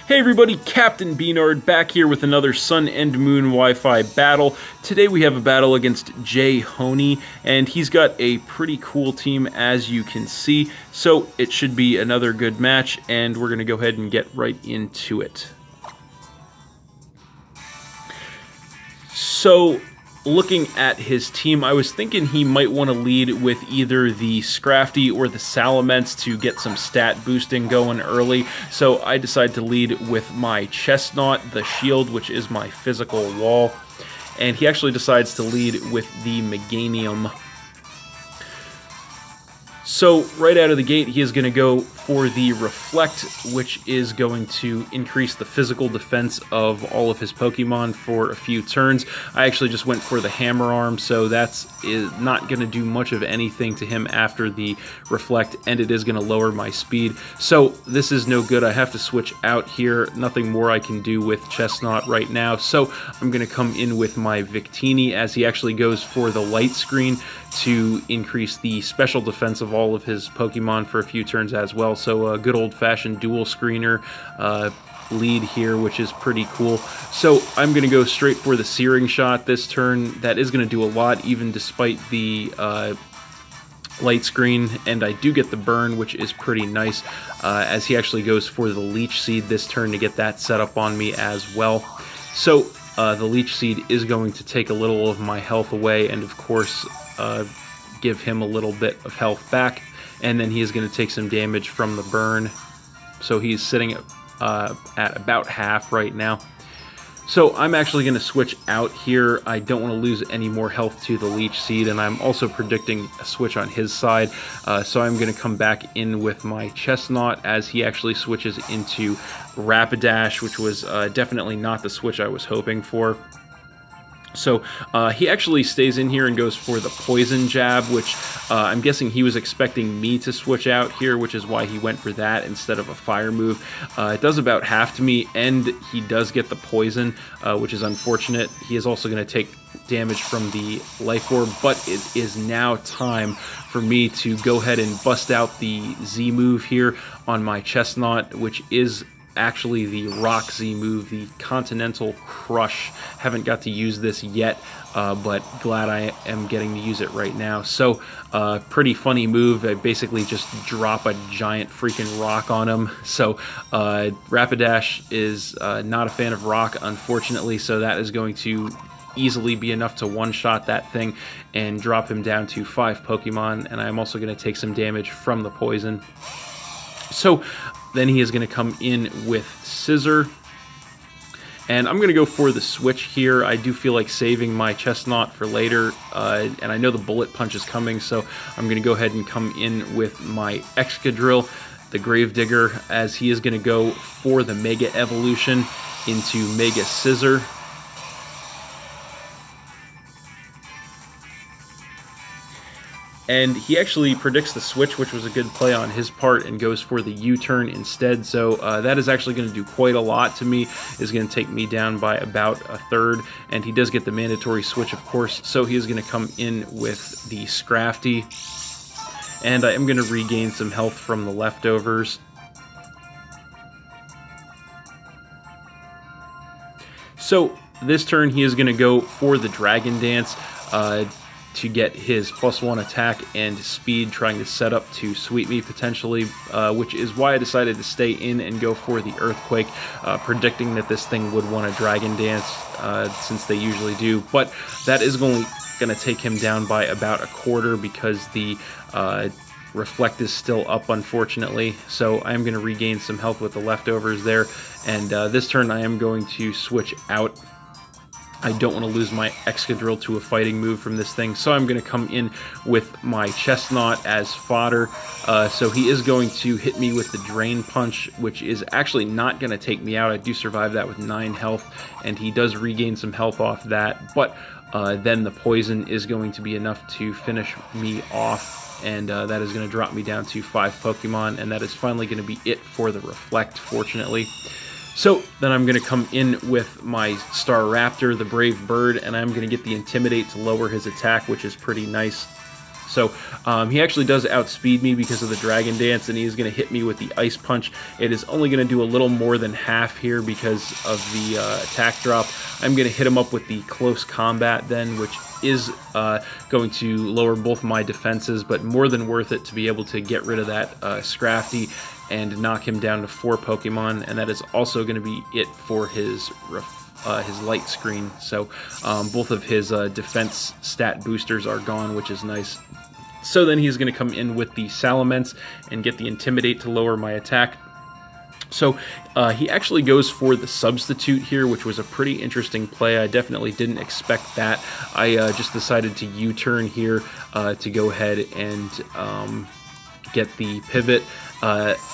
Hey everybody, Captain B-Nard back here with another Sun and Moon Wi-Fi battle. Today we have a battle against Jhonny, and he's got a pretty cool team as you can see, so it should be another good match, and we're going to go ahead and get right into it. So, looking at his team, I was thinking he might want to lead with either the Scrafty or the Salamence to get some stat boosting going early. So I decided to lead with my Chestnut, the shield, which is my physical wall. And he actually decides to lead with the Meganium. So right out of the gate, he is going to go for the Reflect, which is going to increase the physical defense of all of his Pokemon for a few turns. I actually just went for the Hammer Arm, so that's not going to do much of anything to him after the Reflect, and it is going to lower my speed. So this is no good. I have to switch out here. Nothing more I can do with Chestnut right now, so I'm going to come in with my Victini as he actually goes for the Light Screen to increase the special defense of all of his Pokemon for a few turns as well. So a good old-fashioned dual screener lead here, which is pretty cool. So I'm going to go straight for the Searing Shot this turn. That is going to do a lot, even despite the Light Screen, and I do get the burn, which is pretty nice, as he actually goes for the Leech Seed this turn to get that set up on me as well. So the Leech Seed is going to take a little of my health away, and of course give him a little bit of health back, and then he is going to take some damage from the burn. So he's sitting at about half right now. So I'm actually going to switch out here. I don't want to lose any more health to the Leech Seed, and I'm also predicting a switch on his side. So I'm going to come back in with my Chestnut as he actually switches into Rapidash, which was definitely not the switch I was hoping for. So he actually stays in here and goes for the Poison Jab, which I'm guessing he was expecting me to switch out here, which is why he went for that instead of a Fire move. It does about half to me, and he does get the Poison, which is unfortunate. He is also going to take damage from the Life Orb, but it is now time for me to go ahead and bust out the Z move here on my Chestnut, which is actually the Rock Z move, the Continental Crush. Haven't got to use this yet, but glad I am getting to use it right now. So pretty funny move. I basically just drop a giant freaking rock on him. So Rapidash is not a fan of rock, unfortunately, so that is going to easily be enough to one-shot that thing and drop him down to 5 Pokemon, and I'm also going to take some damage from the poison. So then he is going to come in with Scissor, and I'm going to go for the switch here. I do feel like saving my Chestnut for later, and I know the Bullet Punch is coming, so I'm going to go ahead and come in with my Excadrill, the Gravedigger, as he is going to go for the Mega Evolution into Mega Scissor. And he actually predicts the switch, which was a good play on his part, and goes for the U-turn instead. So that is actually going to do quite a lot to me. Is going to take me down by about a third. And he does get the mandatory switch, of course. So he is going to come in with the Scrafty. And I am going to regain some health from the leftovers. So this turn he is going to go for the Dragon Dance to get his +1 attack and speed, trying to set up to sweep me potentially, which is why I decided to stay in and go for the Earthquake, predicting that this thing would want a Dragon Dance, since they usually do. But that is only going to take him down by about a quarter because the Reflect is still up, unfortunately. So I am going to regain some health with the leftovers there, and this turn I am going to switch out. I don't want to lose my Excadrill to a fighting move from this thing, so I'm going to come in with my Chestnut as fodder. So he is going to hit me with the Drain Punch, which is actually not going to take me out. I do survive that with 9 health, and he does regain some health off that, but then the Poison is going to be enough to finish me off, and that is going to drop me down to 5 Pokemon, and that is finally going to be it for the Reflect, fortunately. So then I'm going to come in with my Staraptor, the Brave Bird, and I'm going to get the Intimidate to lower his attack, which is pretty nice. So he actually does outspeed me because of the Dragon Dance, and he is going to hit me with the Ice Punch. It is only going to do a little more than half here because of the attack drop. I'm going to hit him up with the Close Combat then, which is going to lower both my defenses, but more than worth it to be able to get rid of that Scrafty and knock him down to 4 Pokemon, and that is also going to be it for his light screen. So both of his defense stat boosters are gone, which is nice. So then he's going to come in with the Salamence and get the Intimidate to lower my attack. So he actually goes for the Substitute here, which was a pretty interesting play. I definitely didn't expect that. I just decided to U-turn here to go ahead and get the Pivot.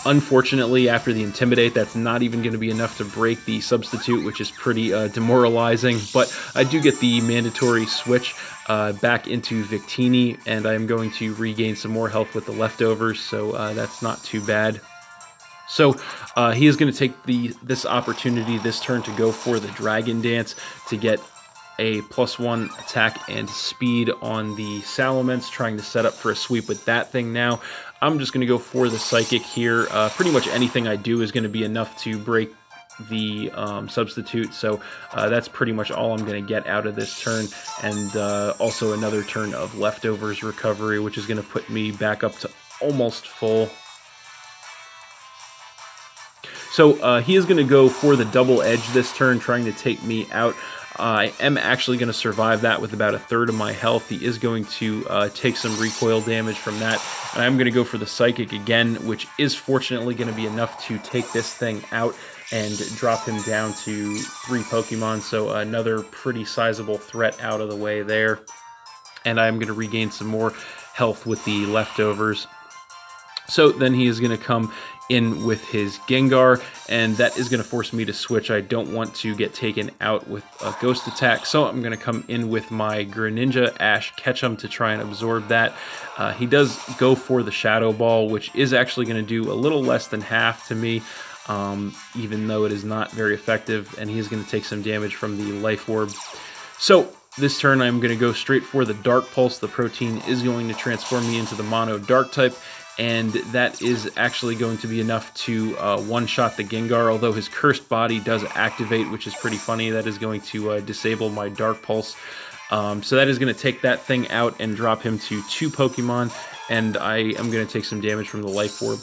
Unfortunately, after the Intimidate, that's not even going to be enough to break the Substitute, which is pretty demoralizing. But I do get the mandatory switch back into Victini, and I'm going to regain some more health with the leftovers, so that's not too bad. So he is going to take this opportunity this turn to go for the Dragon Dance to get a +1 attack and speed on the Salamence, trying to set up for a sweep with that thing now. I'm just going to go for the Psychic here. Pretty much anything I do is going to be enough to break the Substitute, so that's pretty much all I'm going to get out of this turn, and also another turn of Leftovers recovery, which is going to put me back up to almost full. So he is going to go for the Double Edge this turn, trying to take me out. I am actually going to survive that with about 1/3 of my health. He is going to take some recoil damage from that. And I'm going to go for the Psychic again, which is fortunately going to be enough to take this thing out and drop him down to 3 Pokemon. So another pretty sizable threat out of the way there. And I'm going to regain some more health with the Leftovers. So then he is going to come in with his Gengar, and that is going to force me to switch. I don't want to get taken out with a Ghost Attack, so I'm going to come in with my Greninja Ash Ketchum to try and absorb that. He does go for the Shadow Ball, which is actually going to do a little less than half to me, even though it is not very effective, and he's going to take some damage from the Life Orb. So this turn I'm going to go straight for the Dark Pulse. The Protein is going to transform me into the Mono Dark type, and that is actually going to be enough to one-shot the Gengar, although his Cursed Body does activate, which is pretty funny. That is going to disable my Dark Pulse. So that is going to take that thing out and drop him to 2 Pokemon, and I am going to take some damage from the Life Orb.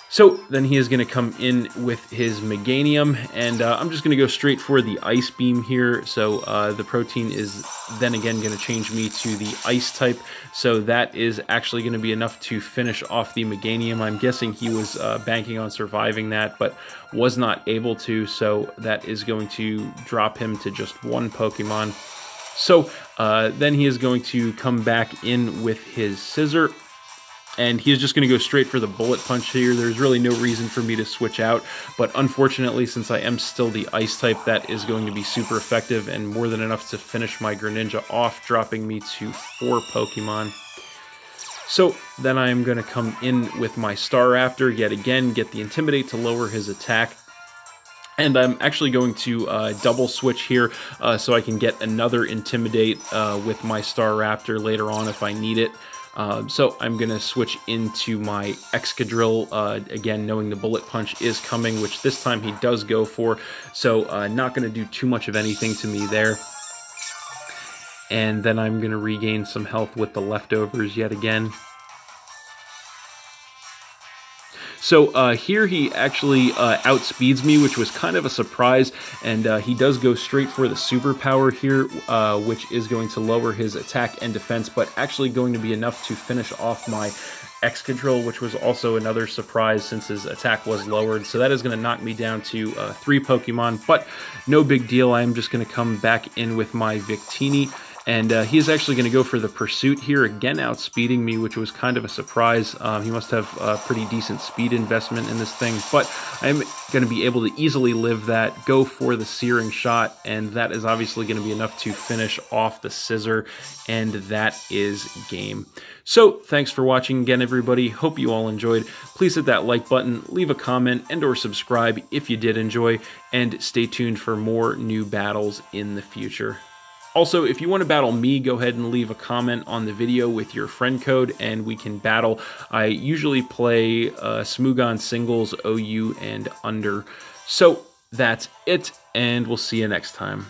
So then he is going to come in with his Meganium, and I'm just going to go straight for the Ice Beam here. So the Protein is then again going to change me to the Ice type, so that is actually going to be enough to finish off the Meganium. I'm guessing he was banking on surviving that, but was not able to, so that is going to drop him to just 1 Pokemon. So then he is going to come back in with his Scissor, and he's just going to go straight for the Bullet Punch here. There's really no reason for me to switch out, but unfortunately, since I am still the Ice type, that is going to be super effective and more than enough to finish my Greninja off, dropping me to 4 Pokemon. So then I am going to come in with my Staraptor yet again, get the Intimidate to lower his attack. And I'm actually going to double switch here so I can get another Intimidate with my Staraptor later on if I need it. So I'm going to switch into my Excadrill, again, knowing the Bullet Punch is coming, which this time he does go for, so not going to do too much of anything to me there. And then I'm going to regain some health with the Leftovers yet again. So here he actually outspeeds me, which was kind of a surprise, and he does go straight for the Superpower here, which is going to lower his attack and defense, but actually going to be enough to finish off my Excadrill, which was also another surprise since his attack was lowered. So that is going to knock me down to 3 Pokemon, but no big deal. I'm just going to come back in with my Victini. And he's actually going to go for the Pursuit here, again outspeeding me, which was kind of a surprise. He must have a pretty decent speed investment in this thing, but I'm going to be able to easily live that, go for the Searing Shot, and that is obviously going to be enough to finish off the Scissor, and that is game. So thanks for watching again, everybody. Hope you all enjoyed. Please hit that like button, leave a comment, and or subscribe if you did enjoy, and stay tuned for more new battles in the future. Also, if you want to battle me, go ahead and leave a comment on the video with your friend code, and we can battle. I usually play Smogon singles, OU, and under. So that's it, and we'll see you next time.